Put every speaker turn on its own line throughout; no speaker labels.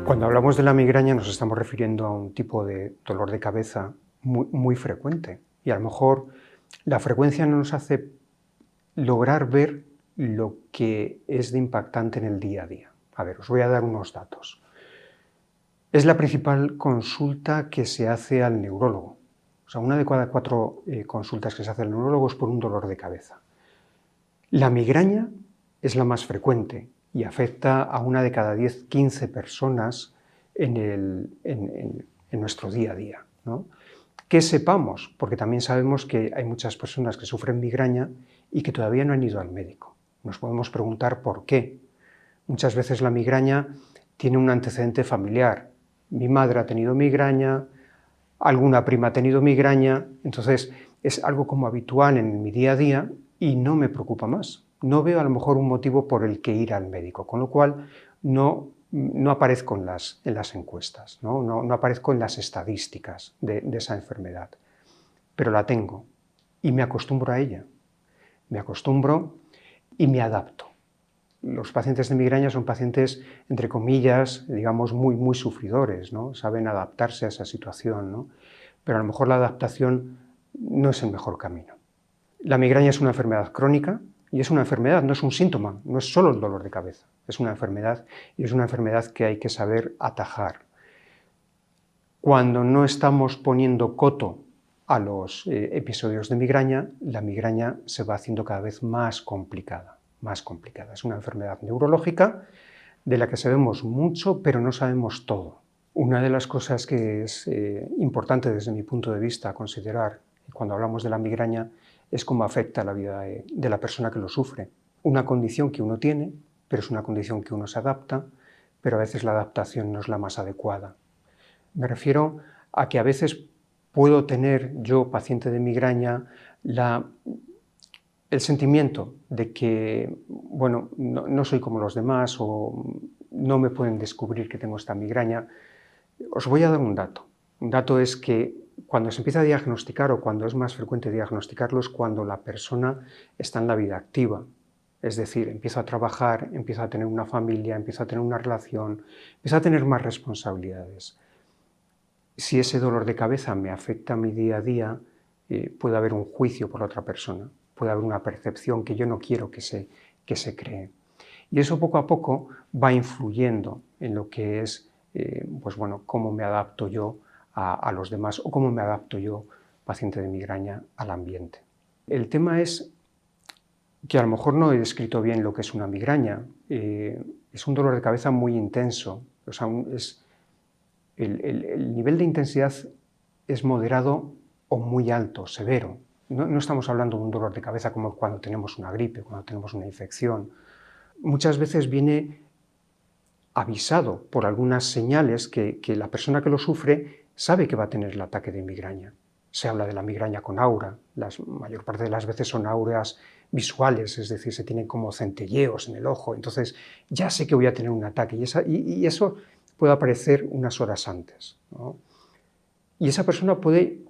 Cuando hablamos de la migraña nos estamos refiriendo a un tipo de dolor de cabeza muy frecuente y a lo mejor la frecuencia no nos hace lograr ver lo que es de impactante en el día a día. A ver, os voy a dar unos datos. Es la principal consulta que se hace al neurólogo. O sea, una de cada 4 consultas que se hace al neurólogo es por un dolor de cabeza. La migraña es la más frecuente y afecta a una de cada 10-15 personas en nuestro día a día, ¿no? Que sepamos, porque también sabemos que hay muchas personas que sufren migraña y que todavía no han ido al médico. Nos podemos preguntar por qué. Muchas veces la migraña tiene un antecedente familiar. Mi madre ha tenido migraña, alguna prima ha tenido migraña, entonces es algo como habitual en mi día a día y no me preocupa más. No veo a lo mejor un motivo por el que ir al médico, con lo cual no aparezco en las encuestas, no aparezco en las estadísticas de esa enfermedad, pero la tengo y me acostumbro a ella. Me acostumbro y me adapto. Los pacientes de migraña son pacientes, entre comillas, digamos, muy sufridores, ¿no? Saben adaptarse a esa situación, ¿no? Pero a lo mejor la adaptación no es el mejor camino. La migraña es una enfermedad crónica y es una enfermedad, no es un síntoma, no es solo el dolor de cabeza, es una enfermedad y es una enfermedad que hay que saber atajar. Cuando no estamos poniendo coto a los episodios de migraña, la migraña se va haciendo cada vez más complicada. Es una enfermedad neurológica de la que sabemos mucho, pero no sabemos todo. Una de las cosas que es importante desde mi punto de vista considerar cuando hablamos de la migraña es cómo afecta la vida de la persona que lo sufre. Una condición que uno tiene, pero es una condición que uno se adapta, pero a veces la adaptación no es la más adecuada. Me refiero a que a veces puedo tener yo, paciente de migraña, el sentimiento de que, bueno, no soy como los demás o no me pueden descubrir que tengo esta migraña. Os voy a dar un dato. Un dato es que cuando se empieza a diagnosticar o cuando es más frecuente diagnosticarlo es cuando la persona está en la vida activa. Es decir, empieza a trabajar, empieza a tener una familia, empieza a tener una relación, empieza a tener más responsabilidades. Si ese dolor de cabeza me afecta a mi día a día, puede haber un juicio por la otra persona, puede haber una percepción que yo no quiero que se cree. Y eso poco a poco va influyendo en lo que es, pues bueno, cómo me adapto yo a los demás o cómo me adapto yo, paciente de migraña, al ambiente. El tema es que a lo mejor no he descrito bien lo que es una migraña. Es un dolor de cabeza muy intenso, o sea, el nivel de intensidad es moderado o muy alto, severo. No estamos hablando de un dolor de cabeza como cuando tenemos una gripe, cuando tenemos una infección. Muchas veces viene avisado por algunas señales que la persona que lo sufre sabe que va a tener el ataque de migraña. Se habla de la migraña con aura, la mayor parte de las veces son auras visuales, es decir, se tienen como centelleos en el ojo, entonces ya sé que voy a tener un ataque y eso puede aparecer unas horas antes, ¿no? Y esa persona puede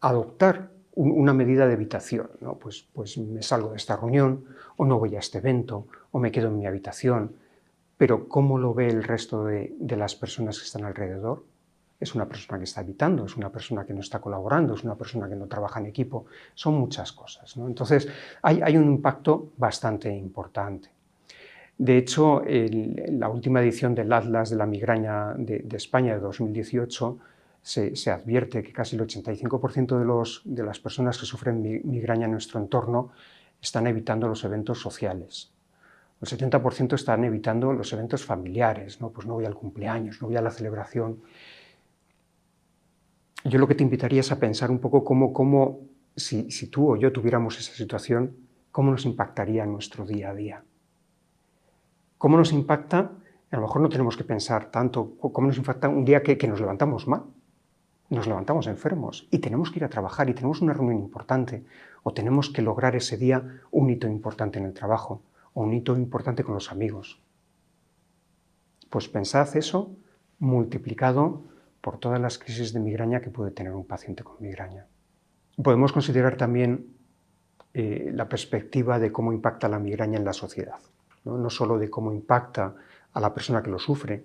adoptar una medida de evitación, ¿no? Pues me salgo de esta reunión, o no voy a este evento, o me quedo en mi habitación, pero ¿cómo lo ve el resto de las personas que están alrededor? Es una persona que está evitando, es una persona que no está colaborando, es una persona que no trabaja en equipo, son muchas cosas, ¿no? Entonces hay un impacto bastante importante. De hecho, la última edición del Atlas de la migraña de España de 2018 se advierte que casi el 85% de las personas que sufren migraña en nuestro entorno están evitando los eventos sociales. El 70% están evitando los eventos familiares, ¿no? Pues no voy al cumpleaños, no voy a la celebración. Yo lo que te invitaría es a pensar un poco cómo si tú o yo tuviéramos esa situación, cómo nos impactaría en nuestro día a día. ¿Cómo nos impacta? A lo mejor no tenemos que pensar tanto cómo nos impacta un día que nos levantamos mal, nos levantamos enfermos y tenemos que ir a trabajar y tenemos una reunión importante o tenemos que lograr ese día un hito importante en el trabajo o un hito importante con los amigos. Pues pensad eso multiplicado por todas las crisis de migraña que puede tener un paciente con migraña. Podemos considerar también la perspectiva de cómo impacta la migraña en la sociedad. No solo de cómo impacta a la persona que lo sufre,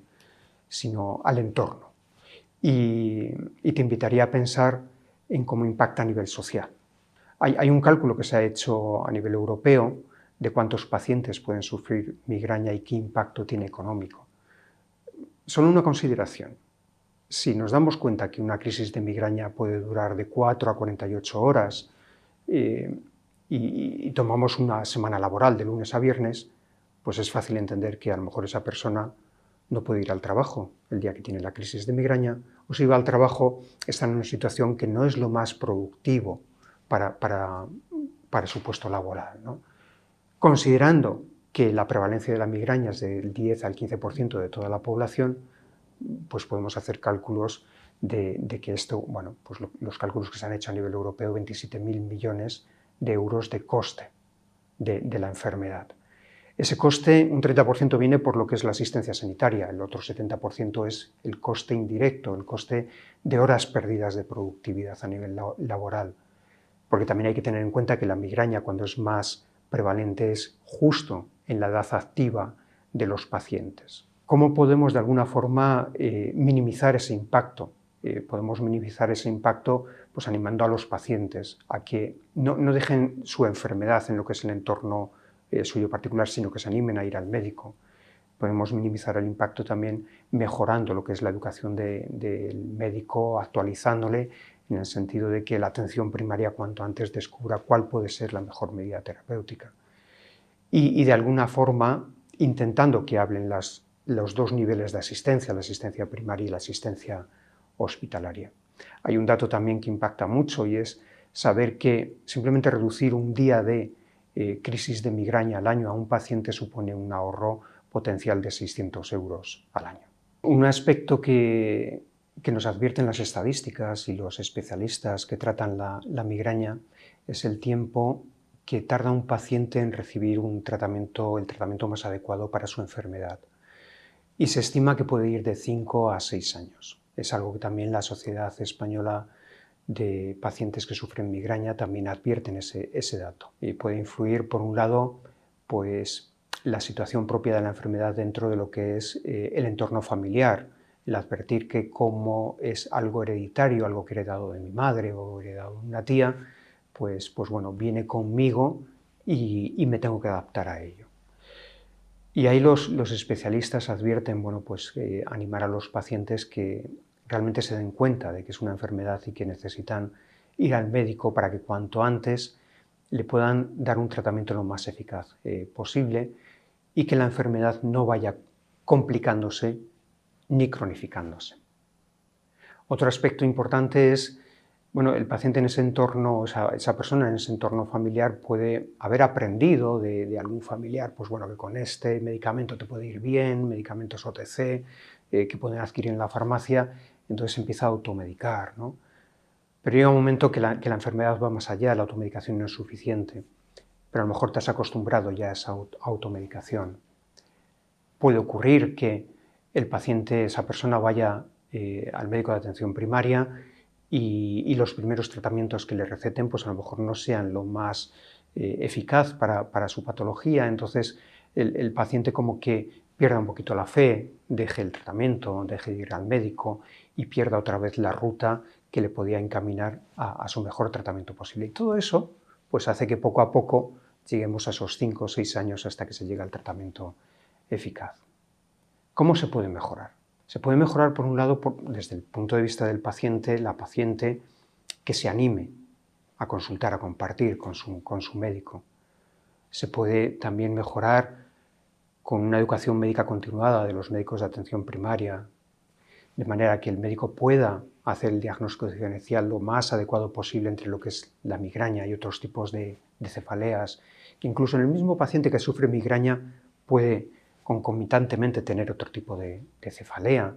sino al entorno. Y te invitaría a pensar en cómo impacta a nivel social. Hay un cálculo que se ha hecho a nivel europeo de cuántos pacientes pueden sufrir migraña y qué impacto tiene económico. Solo una consideración. Si nos damos cuenta que una crisis de migraña puede durar de 4 a 48 horas y tomamos una semana laboral de lunes a viernes, pues es fácil entender que a lo mejor esa persona no puede ir al trabajo el día que tiene la crisis de migraña, o si va al trabajo está en una situación que no es lo más productivo para su puesto laboral, ¿no? Considerando que la prevalencia de la migraña es del 10 al 15% de toda la población, pues podemos hacer cálculos de que esto, bueno, pues los cálculos que se han hecho a nivel europeo, 27.000 millones de euros de coste de la enfermedad. Ese coste, un 30% viene por lo que es la asistencia sanitaria, el otro 70% es el coste indirecto, el coste de horas perdidas de productividad a nivel laboral. Porque también hay que tener en cuenta que la migraña, cuando es más prevalente, es justo en la edad activa de los pacientes. ¿Cómo podemos de alguna forma minimizar ese impacto? Podemos minimizar ese impacto pues, animando a los pacientes a que no dejen su enfermedad en lo que es el entorno suyo particular, sino que se animen a ir al médico. Podemos minimizar el impacto también mejorando lo que es la educación del médico, actualizándole en el sentido de que la atención primaria cuanto antes descubra cuál puede ser la mejor medida terapéutica. Y de alguna forma intentando que hablen los dos niveles de asistencia, la asistencia primaria y la asistencia hospitalaria. Hay un dato también que impacta mucho y es saber que simplemente reducir un día de crisis de migraña al año a un paciente supone un ahorro potencial de 600 euros al año. Un aspecto que nos advierten las estadísticas y los especialistas que tratan la migraña es el tiempo que tarda un paciente en recibir el tratamiento más adecuado para su enfermedad. Y se estima que puede ir de 5 a 6 años. Es algo que también la Sociedad Española de Pacientes que Sufren Migraña también advierten ese dato. Y puede influir, por un lado, pues, la situación propia de la enfermedad dentro de lo que es el entorno familiar, el advertir que como es algo hereditario, algo que he heredado de mi madre o heredado de una tía, pues bueno, viene conmigo y me tengo que adaptar a ello. Y ahí los especialistas advierten, bueno, pues animar a los pacientes que realmente se den cuenta de que es una enfermedad y que necesitan ir al médico para que cuanto antes le puedan dar un tratamiento lo más eficaz posible y que la enfermedad no vaya complicándose ni cronificándose. Otro aspecto importante es, bueno, el paciente en ese entorno, esa persona en ese entorno familiar puede haber aprendido de algún familiar, pues bueno, que con este medicamento te puede ir bien, medicamentos OTC que pueden adquirir en la farmacia, entonces empieza a automedicar, ¿no? Pero llega un momento que la enfermedad va más allá, la automedicación no es suficiente, pero a lo mejor te has acostumbrado ya a esa automedicación. Puede ocurrir que el paciente, esa persona, vaya al médico de atención primaria y los primeros tratamientos que le receten pues a lo mejor no sean lo más eficaz para su patología, entonces el paciente como que pierda un poquito la fe, deje el tratamiento, deje de ir al médico y pierda otra vez la ruta que le podía encaminar a su mejor tratamiento posible. Y todo eso pues hace que poco a poco lleguemos a esos 5 o 6 años hasta que se llegue al tratamiento eficaz. ¿Cómo se puede mejorar? Se puede mejorar, por un lado, desde el punto de vista del paciente, la paciente que se anime a consultar, a compartir con su médico. Se puede también mejorar con una educación médica continuada de los médicos de atención primaria, de manera que el médico pueda hacer el diagnóstico diferencial lo más adecuado posible entre lo que es la migraña y otros tipos de cefaleas, que incluso en el mismo paciente que sufre migraña puede concomitantemente tener otro tipo de cefalea,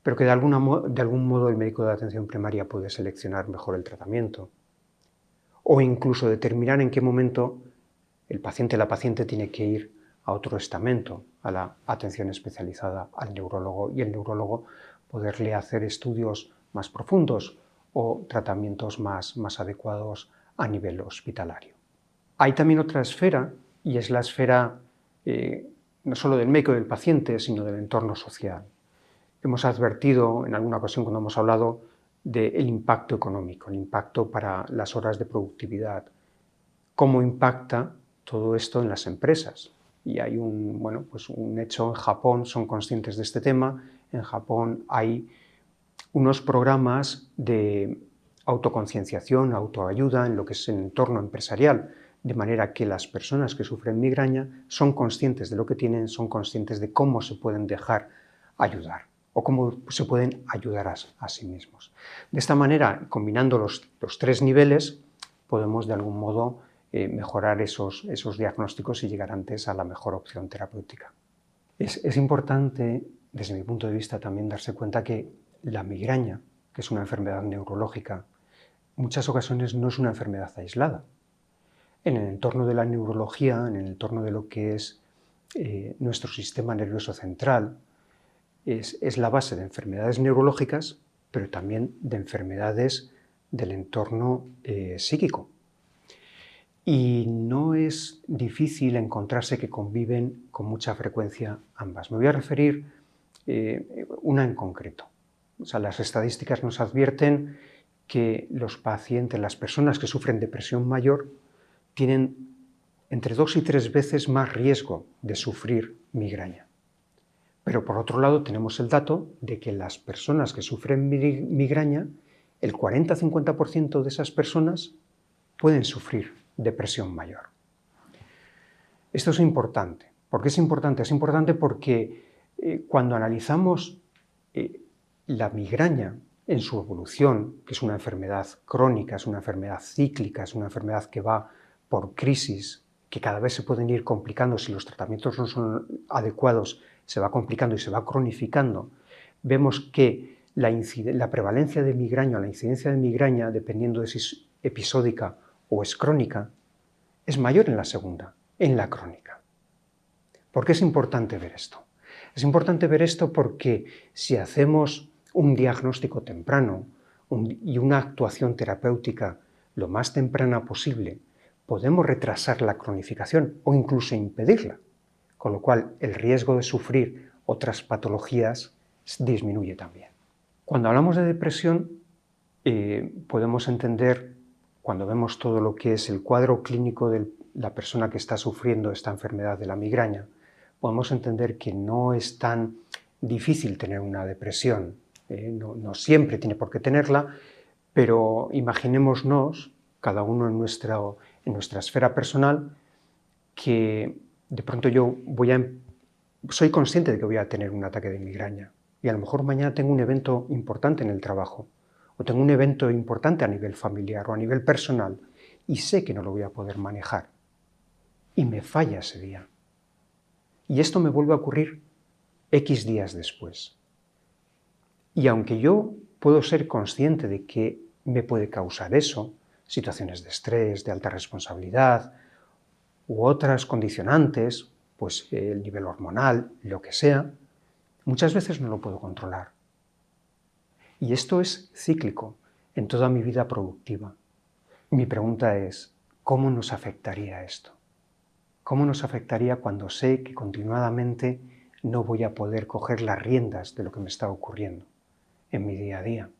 pero que de algún modo el médico de atención primaria puede seleccionar mejor el tratamiento. O incluso determinar en qué momento el paciente, la paciente tiene que ir a otro estamento, a la atención especializada, al neurólogo, y el neurólogo poderle hacer estudios más profundos o tratamientos más adecuados a nivel hospitalario. Hay también otra esfera, y es la esfera no solo del médico y del paciente, sino del entorno social. Hemos advertido en alguna ocasión cuando hemos hablado del impacto económico, el impacto para las horas de productividad, cómo impacta todo esto en las empresas. Y hay un hecho en Japón, son conscientes de este tema. En Japón hay unos programas de autoconcienciación, autoayuda en lo que es el entorno empresarial, de manera que las personas que sufren migraña son conscientes de lo que tienen, son conscientes de cómo se pueden dejar ayudar o cómo se pueden ayudar a sí mismos. De esta manera, combinando los 3 niveles, podemos de algún modo mejorar esos diagnósticos y llegar antes a la mejor opción terapéutica. Es importante, desde mi punto de vista, también darse cuenta que la migraña, que es una enfermedad neurológica, en muchas ocasiones no es una enfermedad aislada. En el entorno de la neurología, en el entorno de lo que es nuestro sistema nervioso central, es la base de enfermedades neurológicas, pero también de enfermedades del entorno psíquico. Y no es difícil encontrarse que conviven con mucha frecuencia ambas. Me voy a referir una en concreto. O sea, las estadísticas nos advierten que los pacientes, las personas que sufren depresión mayor, tienen entre 2 y 3 veces más riesgo de sufrir migraña. Pero por otro lado tenemos el dato de que las personas que sufren migraña, el 40-50% de esas personas pueden sufrir depresión mayor. Esto es importante. ¿Por qué es importante? Es importante porque cuando analizamos la migraña en su evolución, que es una enfermedad crónica, es una enfermedad cíclica, es una enfermedad que va por crisis, que cada vez se pueden ir complicando si los tratamientos no son adecuados, se va complicando y se va cronificando, vemos que la prevalencia de migraña o la incidencia de migraña, dependiendo de si es episódica o es crónica, es mayor en la segunda, en la crónica. ¿Por qué es importante ver esto? Es importante ver esto porque si hacemos un diagnóstico temprano y una actuación terapéutica lo más temprana posible, podemos retrasar la cronificación o incluso impedirla, con lo cual el riesgo de sufrir otras patologías disminuye también. Cuando hablamos de depresión, podemos entender, cuando vemos todo lo que es el cuadro clínico de la persona que está sufriendo esta enfermedad de la migraña, podemos entender que no es tan difícil tener una depresión. No siempre tiene por qué tenerla, pero imaginémonos, cada uno en nuestra esfera personal, que de pronto yo soy consciente de que voy a tener un ataque de migraña y a lo mejor mañana tengo un evento importante en el trabajo o tengo un evento importante a nivel familiar o a nivel personal y sé que no lo voy a poder manejar y me falla ese día. Y esto me vuelve a ocurrir X días después. Y aunque yo puedo ser consciente de que me puede causar eso, situaciones de estrés, de alta responsabilidad u otras condicionantes, pues el nivel hormonal, lo que sea, muchas veces no lo puedo controlar. Y esto es cíclico en toda mi vida productiva. Mi pregunta es, ¿cómo nos afectaría esto? ¿Cómo nos afectaría cuando sé que continuadamente no voy a poder coger las riendas de lo que me está ocurriendo en mi día a día?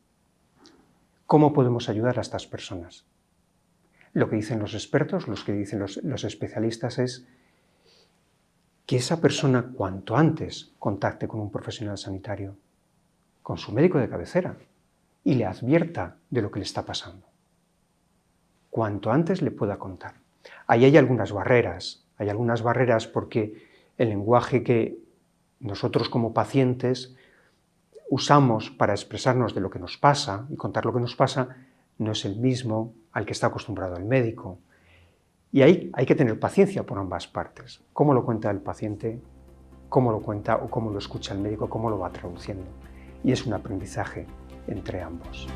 ¿Cómo podemos ayudar a estas personas? Lo que dicen los expertos, lo que dicen los especialistas es que esa persona cuanto antes contacte con un profesional sanitario, con su médico de cabecera, y le advierta de lo que le está pasando. Cuanto antes le pueda contar. Ahí hay algunas barreras porque el lenguaje que nosotros como pacientes usamos para expresarnos de lo que nos pasa y contar lo que nos pasa no es el mismo al que está acostumbrado el médico. Y ahí hay que tener paciencia por ambas partes. Cómo lo cuenta el paciente, cómo lo cuenta o cómo lo escucha el médico, cómo lo va traduciendo. Y es un aprendizaje entre ambos.